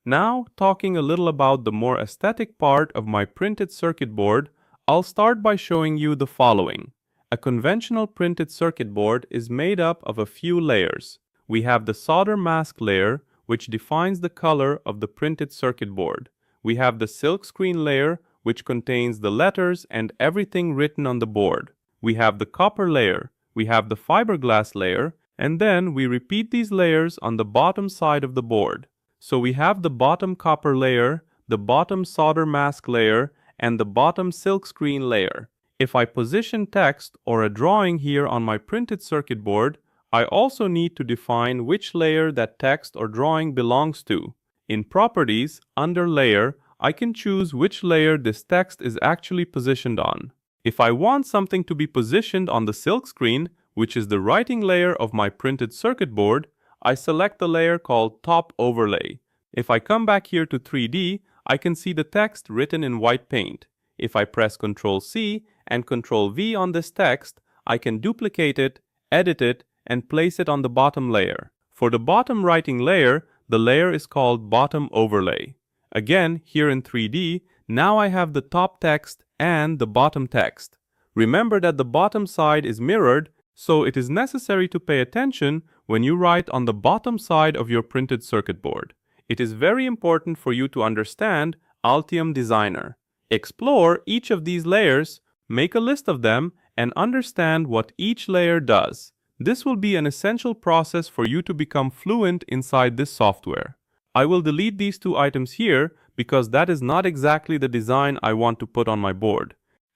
Now, talking a little about the more aesthetic part of my printed circuit board, I'll start by showing you the following. A conventional printed circuit board is made up of a few layers. We have the solder mask layer, which defines the color of the printed circuit board. We have the silkscreen layer, which contains the letters and everything written on the board. We have the copper layer. We have the fiberglass layer, and then we repeat these layers on the bottom side of the board. So we have the bottom copper layer, the bottom solder mask layer, and the bottom silkscreen layer. If I position text or a drawing here on my printed circuit board, I also need to define which layer that text or drawing belongs to. In Properties, under Layer, I can choose which layer this text is actually positioned on. If I want something to be positioned on the silkscreen, which is the writing layer of my printed circuit board, I select the layer called Top Overlay. If I come back here to 3D, I can see the text written in white paint. If I press Ctrl+C and Ctrl+V on this text, I can duplicate it, edit it, and place it on the bottom layer. For the bottom writing layer, the layer is called Bottom Overlay. Again, here in 3D, now I have the top text and the bottom text. Remember that the bottom side is mirrored, so it is necessary to pay attention when you write on the bottom side of your printed circuit board. It is very important for you to understand Altium Designer. Explore each of these layers, make a list of them, and understand what each layer does. This will be an essential process for you to become fluent inside this software. I will delete these two items here because that is not exactly the design I want to put on my board.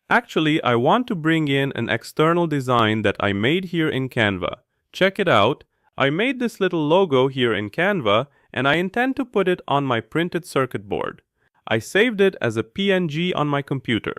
Actually, I want to bring in an external design that I made here in Canva. Check it out. I made this little logo here in Canva and I intend to put it on my printed circuit board. I saved it as a PNG on my computer.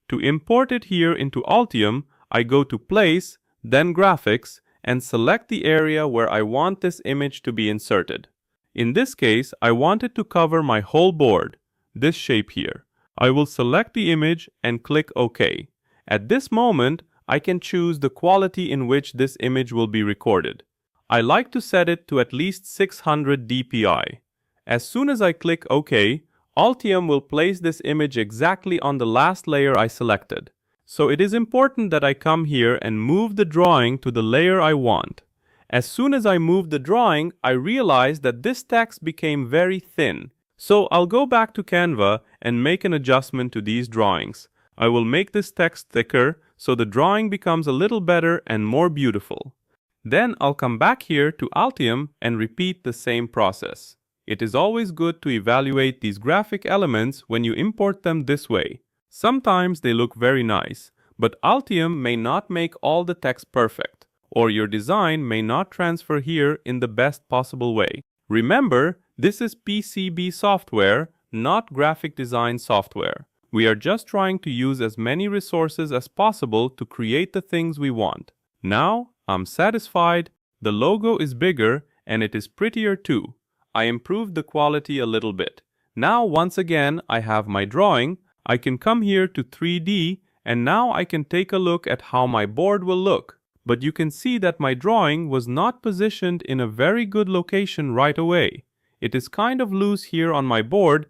To import it here into Altium, I go to Place, then Graphics, and select the area where I want this image to be inserted. In this case, I want it to cover my whole board, this shape here. I will select the image and click OK. At this moment, I can choose the quality in which this image will be recorded. I like to set it to at least 600 dpi. As soon as I click OK, Altium will place this image exactly on the last layer I selected. So it is important that I come here and move the drawing to the layer I want. As soon as I move the drawing, I realize that this text became very thin. So I'll go back to Canva and make an adjustment to these drawings. I will make this text thicker so the drawing becomes a little better and more beautiful. Then I'll come back here to Altium and repeat the same process. It is always good to evaluate these graphic elements when you import them this way. Sometimes they look very nice, but Altium may not make all the text perfect, or your design may not transfer here in the best possible way. Remember, this is PCB software, not graphic design software. We are just trying to use as many resources as possible to create the things we want. Now, I'm satisfied, the logo is bigger, and it is prettier too. I improved the quality a little bit. Now, once again, I have my drawing. I can come here to 3D, and now I can take a look at how my board will look. But you can see that my drawing was not positioned in a very good location right away. It is kind of loose here on my board.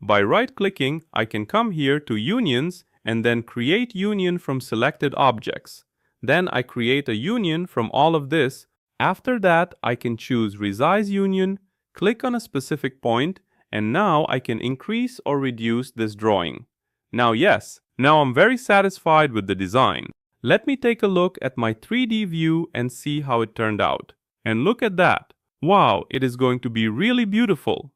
By right-clicking, I can come here to Unions and then create union from selected objects. Then I create a union from all of this. After that, I can choose Resize Union, click on a specific point, and now I can increase or reduce this drawing. Now I'm very satisfied with the design. Let me take a look at my 3D view and see how it turned out. And look at that. Wow, it is going to be really beautiful.